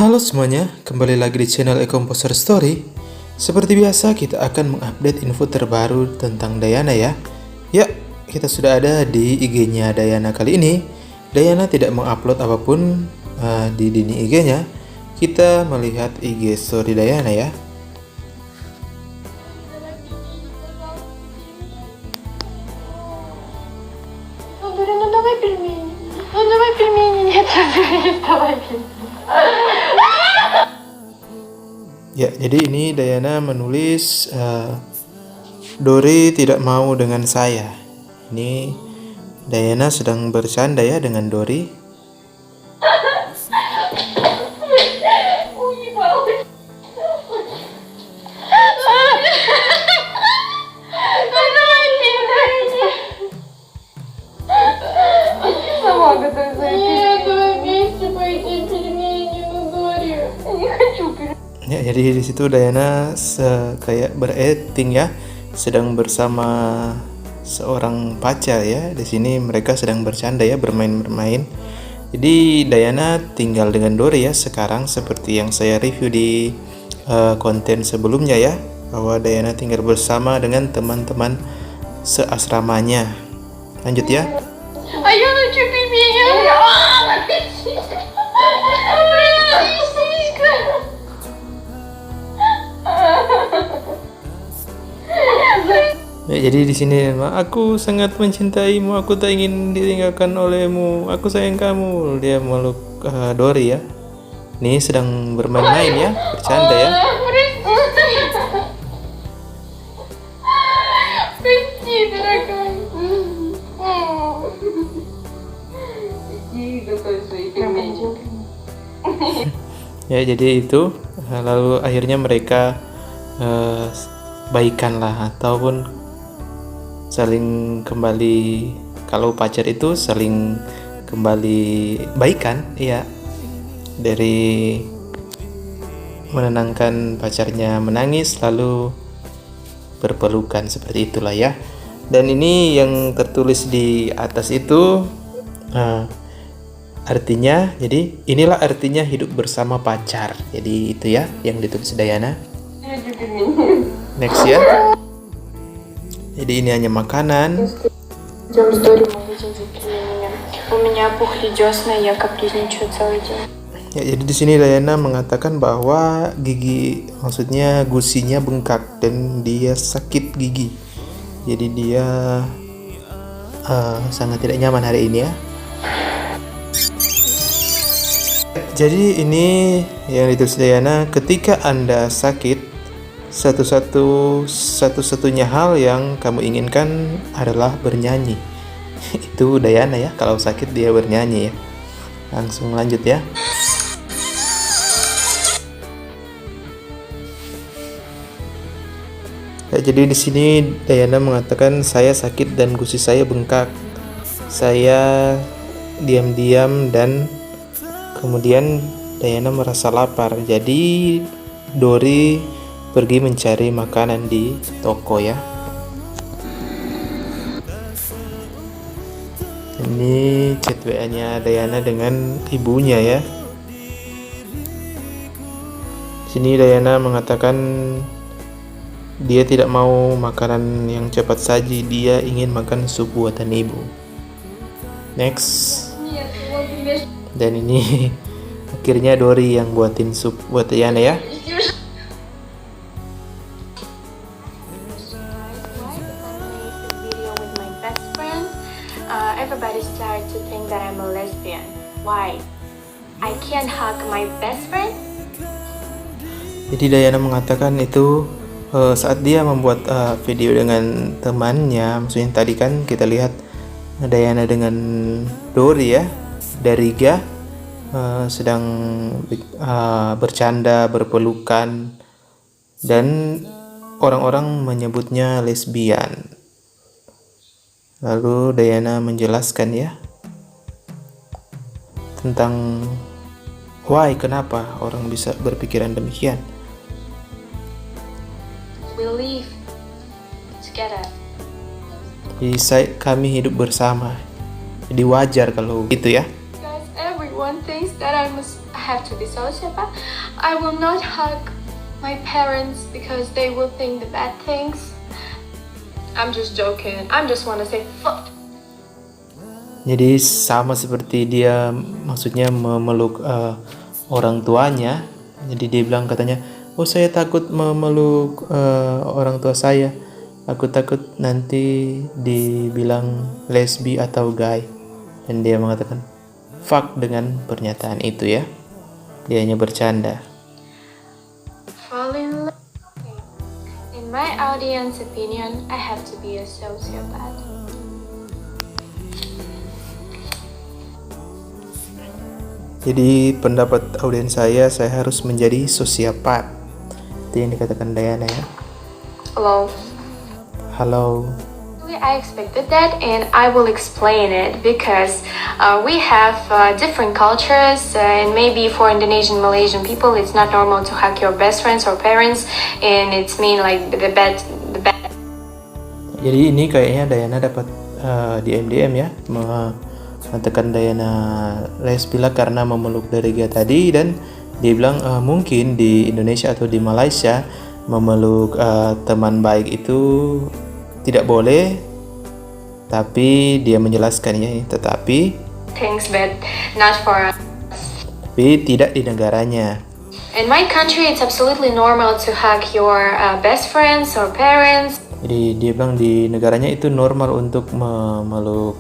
Halo semuanya, kembali lagi di channel A Composer Story. Seperti biasa, kita akan mengupdate info terbaru tentang Dayana ya. Ya, kita sudah ada di IG-nya Dayana kali ini. Dayana tidak mengupload apapun di dini IG-nya. Kita melihat IG Story Dayana ya. Давай пельмени. Давай пельмени. Нет, давай пельмени. Ya, jadi ini Dayana menulis Dori tidak mau dengan saya. Ini Dayana sedang bercanda ya dengan Dori. Сама готовится. Нет, давай вместе поедим пельмени, ну Дори. Я не хочу пельмени. Ya, jadi di situ Dayana kayak berakting ya, sedang bersama seorang pacar ya. Di sini mereka sedang bercanda ya, bermain-bermain. Jadi Dayana tinggal dengan Dori ya sekarang, seperti yang saya review di konten sebelumnya ya, bahwa Dayana tinggal bersama dengan teman-teman seasramanya. Lanjut ya. А я хочу пельмени. Ya, jadi di sini aku sangat mencintaimu, aku tak ingin ditinggalkan olehmu, aku sayang kamu. Dia meluk Dori ya. Ini sedang bermain-main ya, bercanda ya. Прости, дорогая. Иди готовь свои пельмени. Ya, jadi itu lalu akhirnya mereka baikan lah, ataupun saling kembali. Kalau pacar itu saling kembali baikan ya, dari menenangkan pacarnya menangis lalu berpelukan, seperti itulah ya. Dan ini yang tertulis di atas itu artinya, jadi inilah artinya hidup bersama pacar. Jadi itu ya yang ditulis Dayana. Next ya. Jadi ini hanya makanan. Идем с Дори в магазин за пельменями. У меня опухли десна, я капризничаю целый день. Ya, jadi di sini Dayana mengatakan bahwa gigi, maksudnya gusinya bengkak dan dia sakit gigi. Jadi dia sangat tidak nyaman hari ini ya. Jadi ini yang ditulis Dayana, ketika Anda sakit, satu-satunya hal yang kamu inginkan adalah bernyanyi. Itu Dayana ya, kalau sakit dia bernyanyi ya. Langsung lanjut ya. Ya, jadi di sini Dayana mengatakan, saya sakit dan gusi saya bengkak. Saya diam-diam dan kemudian Dayana merasa lapar. Jadi Dori pergi mencari makanan di toko ya. Ini chat WA-nya Dayana dengan ibunya ya. Sini Dayana mengatakan dia tidak mau makanan yang cepat saji, dia ingin makan sup buatan ibu. Next. Dan ini akhirnya Dori yang buatin sup buat Dayana ya. Everybody started to think that I'm a lesbian. Why? I can't hug my best friend? Jadi Dayana mengatakan itu saat dia membuat video dengan temannya. Maksudnya tadi kan kita lihat Dayana dengan Dori ya, Dariga sedang bercanda, berpelukan, dan orang-orang menyebutnya lesbian. Lalu Dayana menjelaskan ya tentang why, kenapa orang bisa berpikiran demikian. We live together. Jadi kami hidup bersama. Jadi wajar kalau gitu ya. Guys, everyone thinks that I'm have to be sociopath. I will not hug my parents because they will think the bad things. I'm just joking. I just want to say fuck. Jadi sama seperti dia maksudnya memeluk orang tuanya. Jadi dia bilang katanya, oh saya takut memeluk orang tua saya. Aku takut nanti dibilang lesbi atau gay. Dan dia mengatakan fuck dengan pernyataan itu ya. Dia hanya bercanda. Fall in love. In my audience opinion, I have to be a sociopath. Jadi pendapat audiens saya harus menjadi sosiopat. Itu yang dikatakan Diana ya. Halo. I expected that, and I will explain it because we have different cultures, and maybe for Indonesian, Malaysian people, it's not normal to hug your best friends or parents, and it's mean like the bad. Jadi ini kayaknya Diana dapat di MDM ya, mengatakan Diana lesbi lah karena memeluk dari dia tadi, dan dia bilang mungkin di Indonesia atau di Malaysia memeluk teman baik itu tidak boleh, tapi dia menjelaskan ya, tetapi things but not for us. Tapi tidak di negaranya. In my country, it's absolutely normal to hug your best friends or parents. Jadi dia bilang di negaranya itu normal untuk memeluk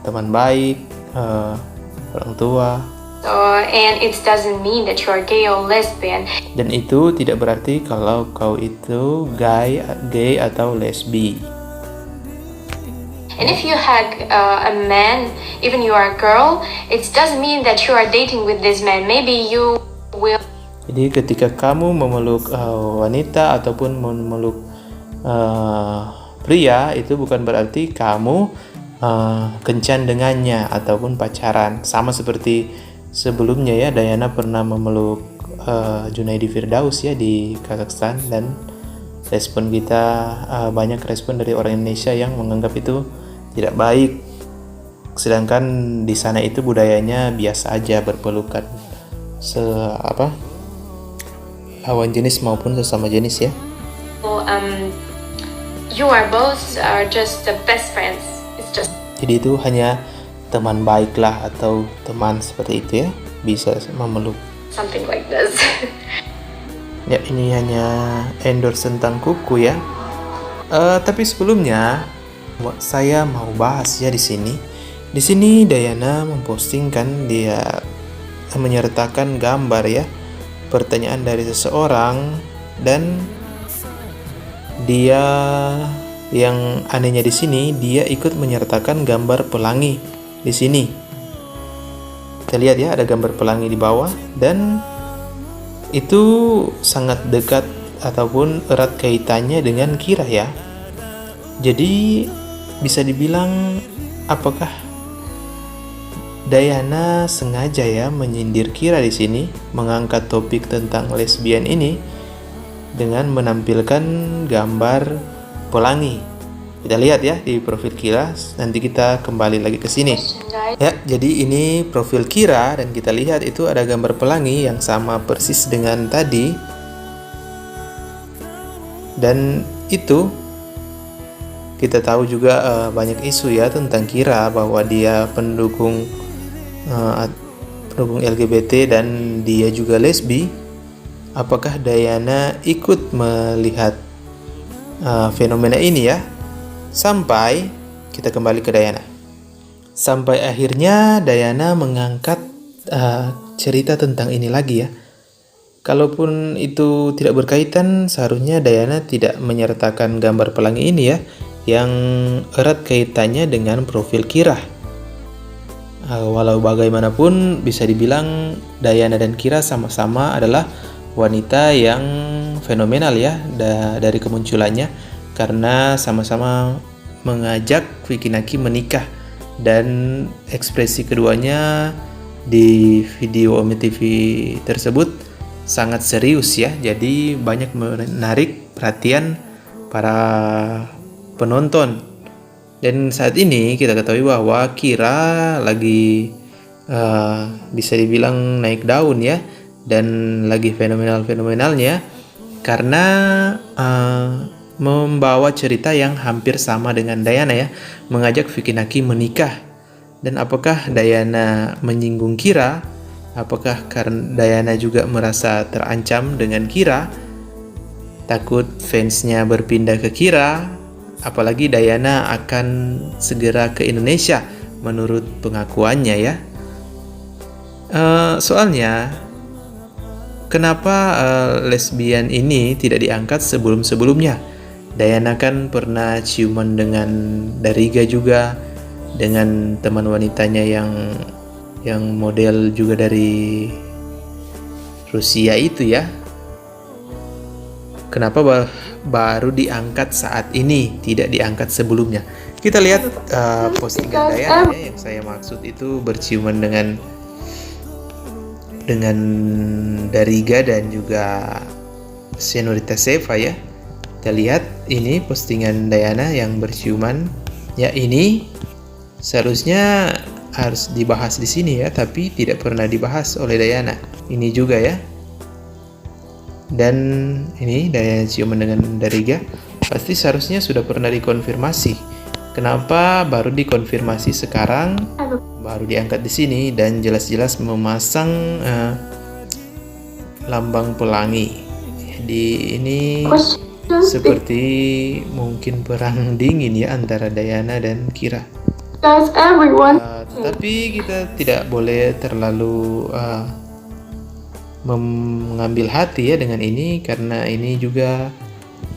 teman baik, orang tua. And it doesn't mean that you are gay or lesbian. Dan itu tidak berarti kalau kau itu gay atau lesbi. And if you hug a man, even you are a girl, it doesn't mean that you are dating with this man. Maybe you will. Jadi ketika kamu memeluk wanita ataupun memeluk pria, itu bukan berarti kamu kencan dengannya ataupun pacaran. Sama seperti sebelumnya ya, Diana pernah memeluk Junaidi Firdaus ya di Kazakhstan, dan respon kita banyak respon dari orang Indonesia yang menganggap itu tidak baik, sedangkan di sana itu budayanya biasa aja berpelukan lawan jenis maupun sesama jenis ya. You are both just the best friends. It's just. Jadi itu hanya teman baik lah atau teman seperti itu ya, bisa memeluk. Something like this. Ya, ini hanya endorse tentang kuku ya. Tapi sebelumnya saya mau bahas ya di sini. Di sini Diana mempostingkan, dia menyertakan gambar ya, pertanyaan dari seseorang, dan dia yang anehnya di sini dia ikut menyertakan gambar pelangi di sini. Kita lihat ya, ada gambar pelangi di bawah, dan itu sangat dekat ataupun erat kaitannya dengan Kira ya. Jadi bisa dibilang apakah Diana sengaja ya menyindir Kira di sini, mengangkat topik tentang lesbian ini dengan menampilkan gambar pelangi. Kita lihat ya di profil Kira, nanti kita kembali lagi ke sini. Ya, jadi ini profil Kira dan kita lihat itu ada gambar pelangi yang sama persis dengan tadi. Dan itu kita tahu juga banyak isu ya tentang Kira, bahwa dia pendukung LGBT dan dia juga lesbi. Apakah Diana ikut melihat fenomena ini ya? Sampai kita kembali ke Diana. Sampai akhirnya Diana mengangkat cerita tentang ini lagi ya. Kalaupun itu tidak berkaitan, seharusnya Diana tidak menyertakan gambar pelangi ini ya, yang erat kaitannya dengan profil Kira. Walau bagaimanapun bisa dibilang Diana dan Kira sama-sama adalah wanita yang fenomenal ya dari kemunculannya, karena sama-sama mengajak Vicky Naki menikah, dan ekspresi keduanya di video Omi TV tersebut sangat serius ya, jadi banyak menarik perhatian para penonton. Dan saat ini kita ketahui bahwa Kira lagi bisa dibilang naik daun ya, dan lagi fenomenalnya karena membawa cerita yang hampir sama dengan Diana ya, mengajak Vicky Naki menikah. Dan apakah Diana menyinggung Kira? Apakah karena Diana juga merasa terancam dengan Kira? Takut fansnya berpindah ke Kira? Apalagi Diana akan segera ke Indonesia menurut pengakuannya ya. Soalnya kenapa lesbian ini tidak diangkat sebelum-sebelumnya? Diana kan pernah ciuman dengan Dariga juga, dengan teman wanitanya yang model juga dari Rusia itu ya. Kenapa baru diangkat saat ini, tidak diangkat sebelumnya? Kita lihat postingan Diana ya, yang saya maksud itu berciuman dengan Dariga dan juga Senorita Seva ya. Kita lihat ini postingan Diana yang berciuman. Ya, ini seharusnya harus dibahas di sini ya, tapi tidak pernah dibahas oleh Diana. Ini juga ya. Dan ini Diana ciuman dengan Dariga, pasti seharusnya sudah pernah dikonfirmasi. Kenapa baru dikonfirmasi sekarang? Baru diangkat di sini dan jelas-jelas memasang lambang pelangi. Di ini seperti mungkin perang dingin ya antara Diana dan Kira. Tetapi kita tidak boleh terlalu mengambil hati ya dengan ini, karena ini juga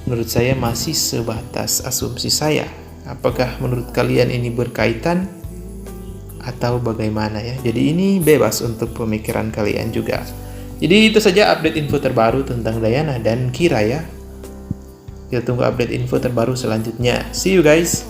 menurut saya masih sebatas asumsi saya. Apakah menurut kalian ini berkaitan atau bagaimana ya? Jadi ini bebas untuk pemikiran kalian juga. Jadi itu saja update info terbaru tentang Diana dan Kira ya. Kita tunggu update info terbaru selanjutnya. See you guys.